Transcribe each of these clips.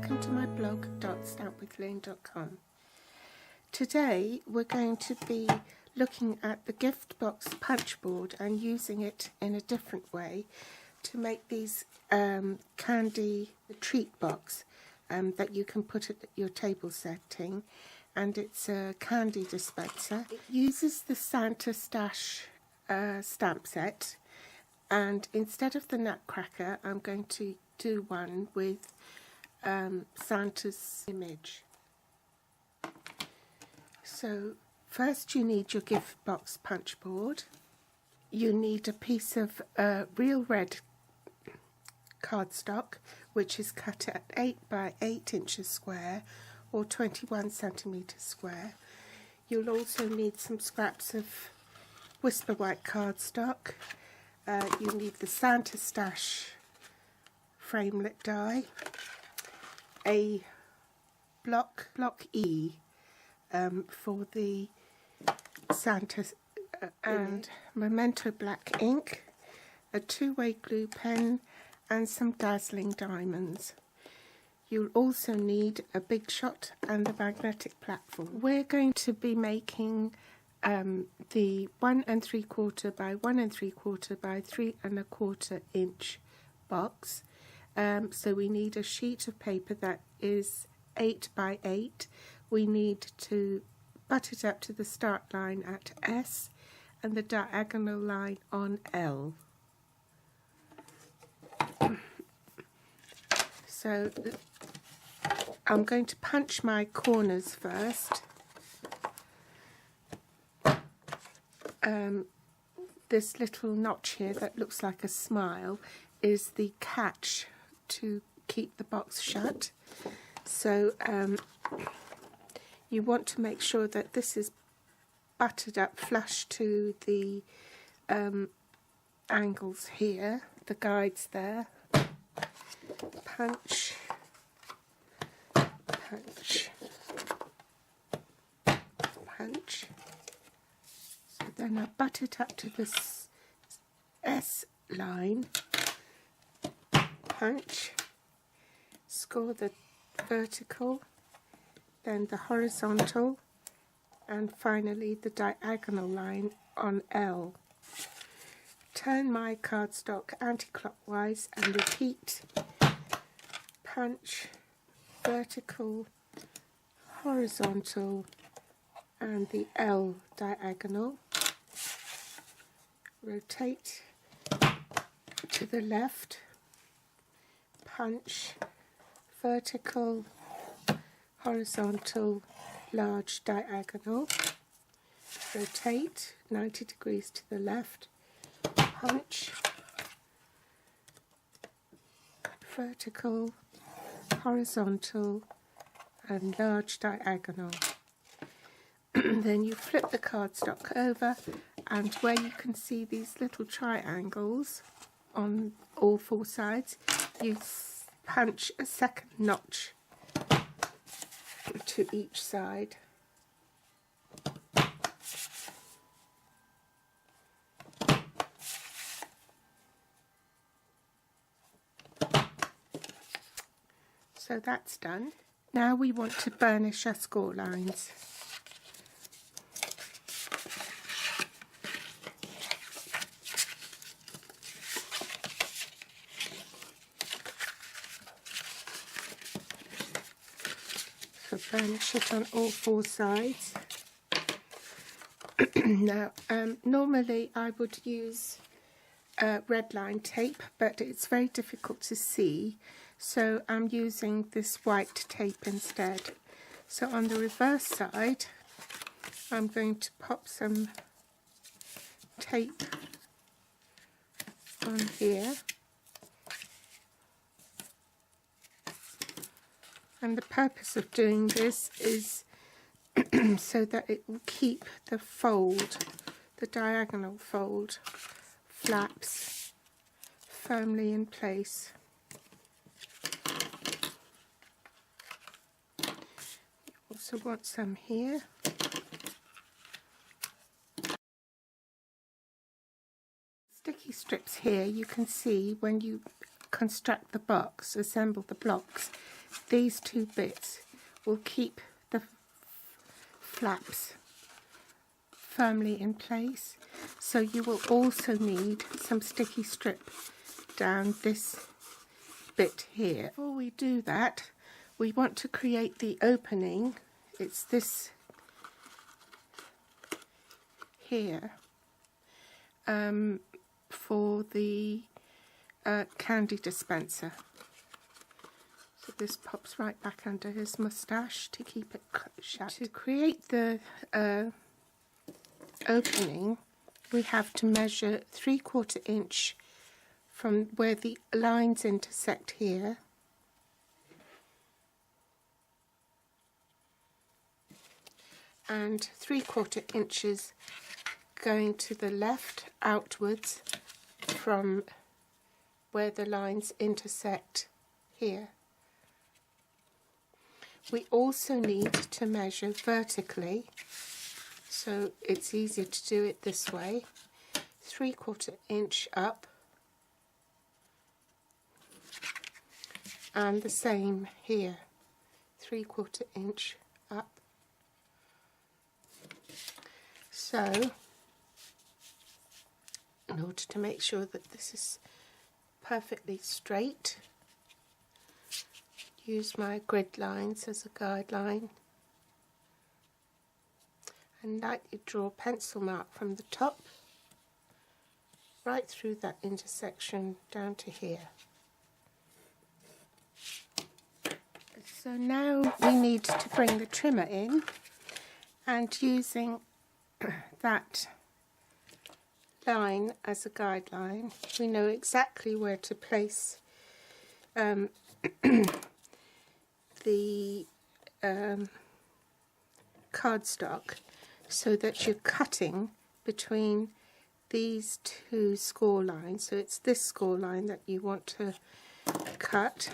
welcome to my blog .stampwithlynne.com. Today we're going to be looking at the gift box punch board and using it in a different way to make these candy treat box that you can put at your table setting, and it's a candy dispenser. It uses the Santa Stache stamp set, and instead of the nutcracker I'm going to do one with Santa's image. So first you need your gift box punch board. You need a piece of real red cardstock, which is cut at 8 by 8 inches square or 21 centimeters square. You'll also need some scraps of whisper white cardstock. You need the Santa Stache framelit die, a block E for the Santa, and Memento black ink, a two-way glue pen, and some dazzling diamonds. You'll also need a big shot and the magnetic platform. We're going to be making the 1 3/4 by 1 3/4 by 3 1/4 inch box. So we need a sheet of paper that is 8 by 8. We need to butt it up to the start line at S and the diagonal line on L. So I'm going to punch my corners first. This little notch here that looks like a smile is the catch to keep the box shut. So you want to make sure that this is buttered up flush to the angles here, the guides there. Punch, punch, punch. So then I butt it up to this S line, punch, score the vertical, then the horizontal, and finally the diagonal line on L. Turn my cardstock anti-clockwise and repeat. Punch, vertical, horizontal, and the L diagonal. Rotate to the left, punch, vertical, horizontal, large diagonal. Rotate 90 degrees to the left, punch, vertical, horizontal, and large diagonal. Then you flip the cardstock over, and where you can see these little triangles on all four sides, you punch a second notch to each side. So that's done. Now we want to burnish our score lines. So burnish it on all four sides. Now, normally I would use red line tape, but it's very difficult to see, so I'm using this white tape instead. So on the reverse side I'm going to pop some tape on here, and the purpose of doing this is so that it will keep the fold, the diagonal fold, flaps firmly in place. You also want some here. Sticky strips here, you can see when you construct the box, assemble the blocks, these two bits will keep the flaps firmly in place. So you will also need some sticky strip down this bit here. Before we do that, we want to create the opening. It's this here for the candy dispenser. So this pops right back under his moustache to keep it shut. To create the opening, we have to measure 3/4 inch from where the lines intersect here, and 3/4 inches going to the left outwards from where the lines intersect here. We also need to measure vertically, so it's easier to do it this way. 3/4 inch up, and the same here, 3/4 inch up. So, in order to make sure that this is perfectly straight, use my grid lines as a guideline and lightly draw a pencil mark from the top right through that intersection down to here. So now we need to bring the trimmer in, and using that line as a guideline, we know exactly where to place the cardstock, so that you're cutting between these two score lines. So it's this score line that you want to cut.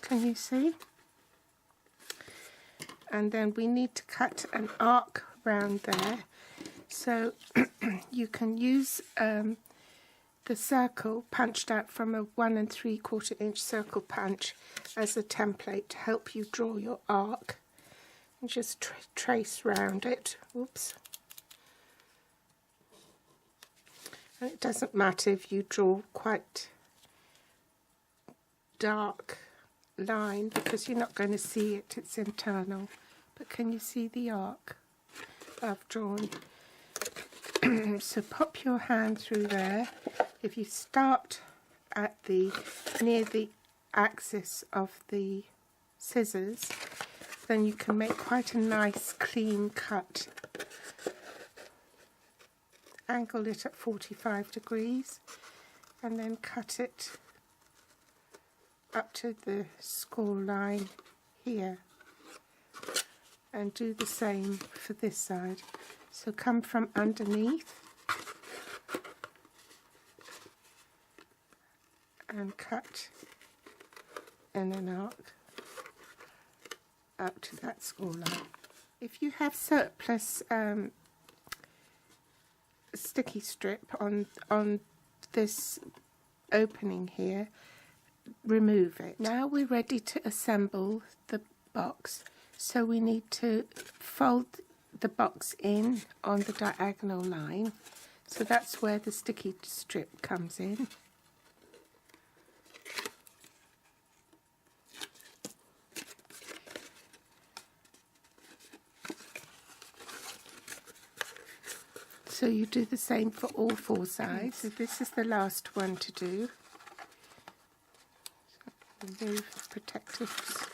Can you see? And then we need to cut an arc round there. So you can use the circle punched out from a 1 3/4 inch circle punch as a template to help you draw your arc, and just trace round it. Oops. And it doesn't matter if you draw quite dark line, because you're not going to see it, it's internal. But can you see the arc I've drawn? So pop your hand through there. If you start at the near the axis of the scissors, then you can make quite a nice clean cut. Angle it at 45 degrees and then cut it up to the score line here, and do the same for this side. So come from underneath and cut in an arc up to that score line. If you have surplus sticky strip on this opening here, remove it. Now we're ready to assemble the box, so we need to fold the box in on the diagonal line, so that's where the sticky strip comes in. So you do the same for all 4 sides. So this is the last one to do. Remove the protectives.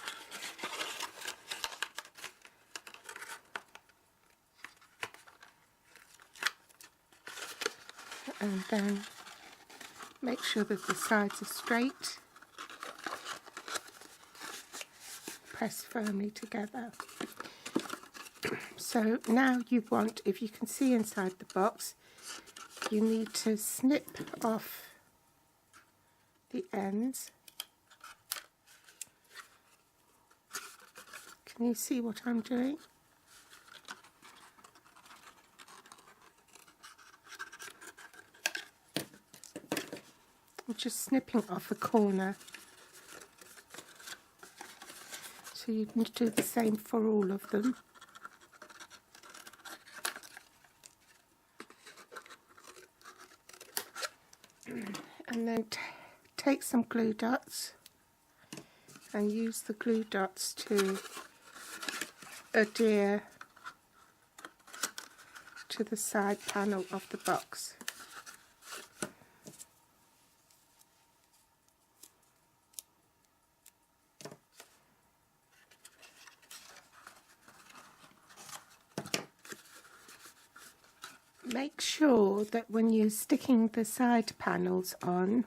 And then make sure that the sides are straight. Press firmly together. So now you want, if you can see inside the box, you need to snip off the ends Can you see what I'm doing? I'm just snipping off a corner. So you can do the same for all of them. And then take some glue dots and use the glue dots to adhere to the side panel of the box. Make sure that when you're sticking the side panels on,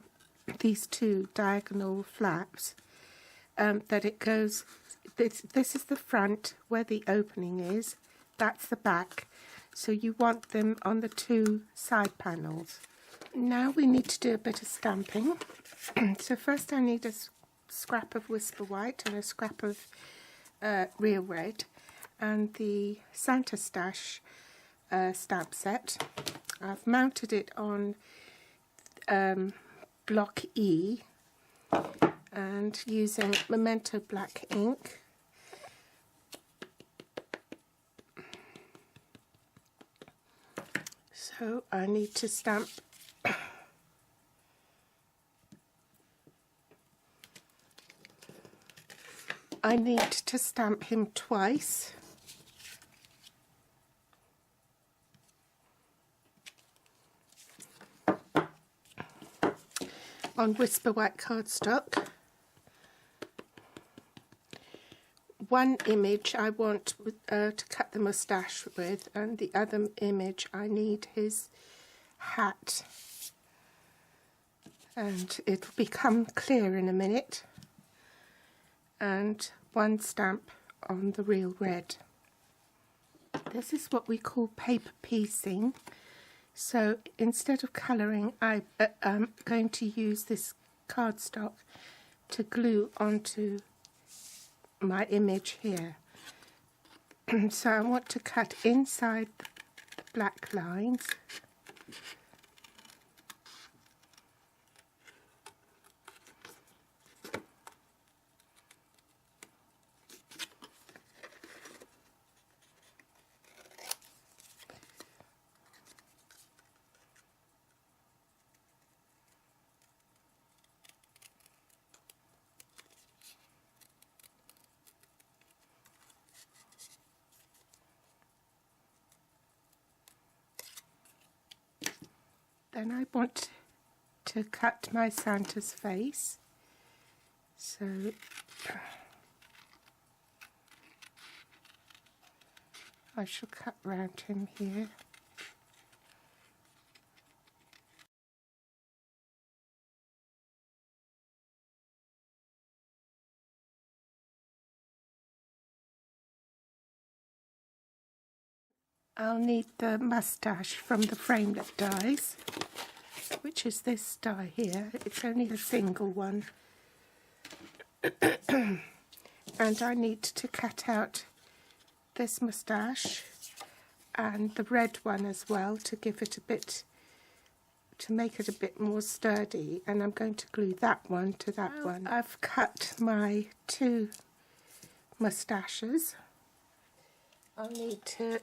these two diagonal flaps, that it goes, this is the front where the opening is, that's the back, so you want them on the two side panels. Now we need to do a bit of stamping. So first I need a scrap of Whisper White and a scrap of Real Red and the Santa Stache stamp set. I've mounted it on block E and using Memento black ink. So I need to stamp him twice. On Whisper White cardstock. One image I want to cut the moustache with, and the other image I need his hat. And it'll become clear in a minute. And one stamp on the Real Red. This is what we call paper piecing. So instead of colouring, I'm going to use this cardstock to glue onto my image here. So I want to cut inside the black lines. Then I want to cut my Santa's face, so I shall cut round him here. I'll need the moustache from the framelit dies, which is this die here. It's only a single one. And I need to cut out this moustache and the red one as well to give it a bit, to make it a bit more sturdy. And I'm going to glue that one to that one. I've cut my two moustaches. I'll need to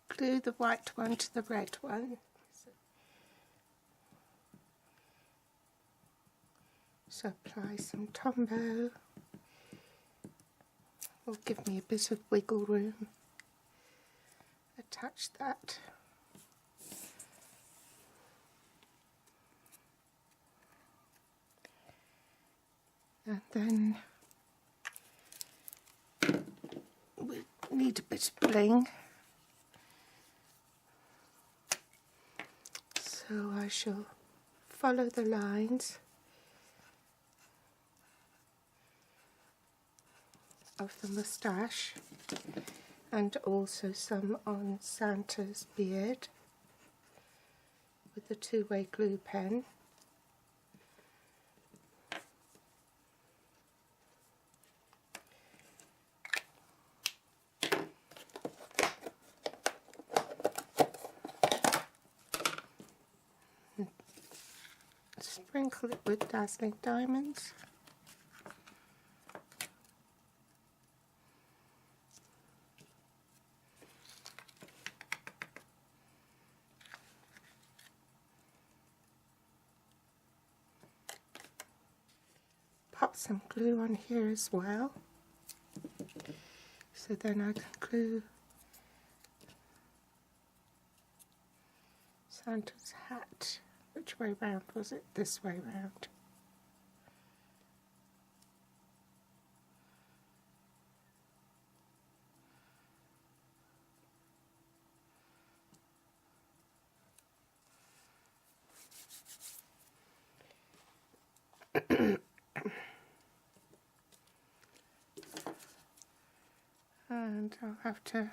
glue the white one to the red one. So apply some Tombow. Will give me a bit of wiggle room. Attach that. And then we need a bit of bling. So I shall follow the lines of the moustache and also some on Santa's beard with the two-way glue pen. Sprinkle it with dazzling diamonds. Pop some glue on here as well, so then I can glue Santa's hat. Which way round was it? This way round. And I'll have to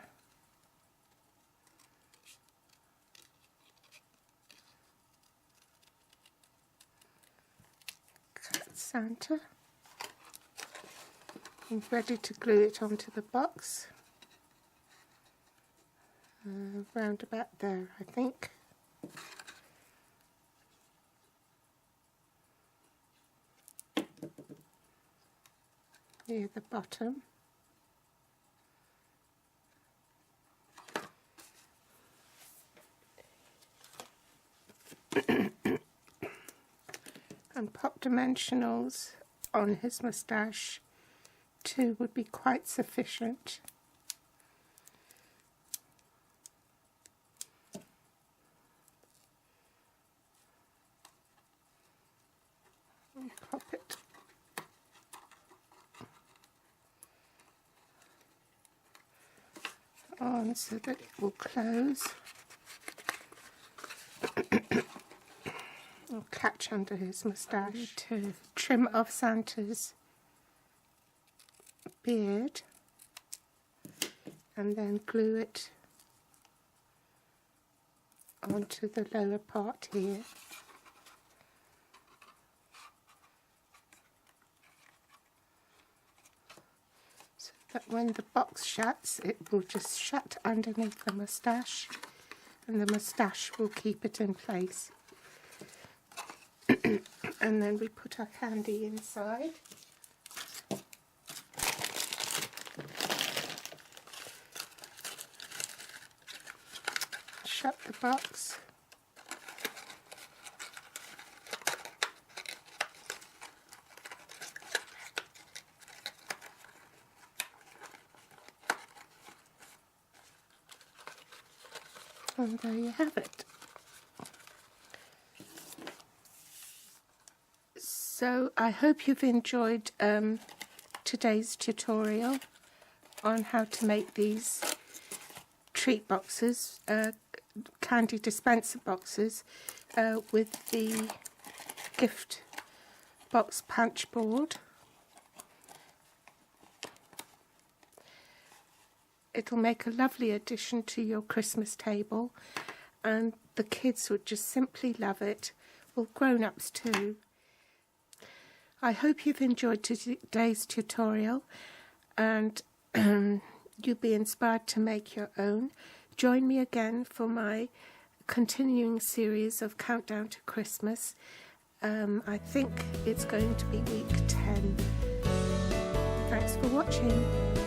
cut Santa. I'm ready to glue it onto the box. Round about there, I think. Near the bottom. And pop dimensionals on his moustache. 2 would be quite sufficient. And pop it on so that it will close. Or catch under his moustache. To trim off Santa's beard and then glue it onto the lower part here. So that when the box shuts, it will just shut underneath the moustache and the moustache will keep it in place. And then we put our candy inside. Shut the box. And there you have it. So I hope you've enjoyed today's tutorial on how to make these treat boxes, candy dispenser boxes with the gift box punch board. It'll make a lovely addition to your Christmas table and the kids would just simply love it, well, grown-ups too. I hope you've enjoyed today's tutorial and you'll be inspired to make your own. Join me again for my continuing series of Countdown to Christmas. I think it's going to be week 10. Thanks for watching.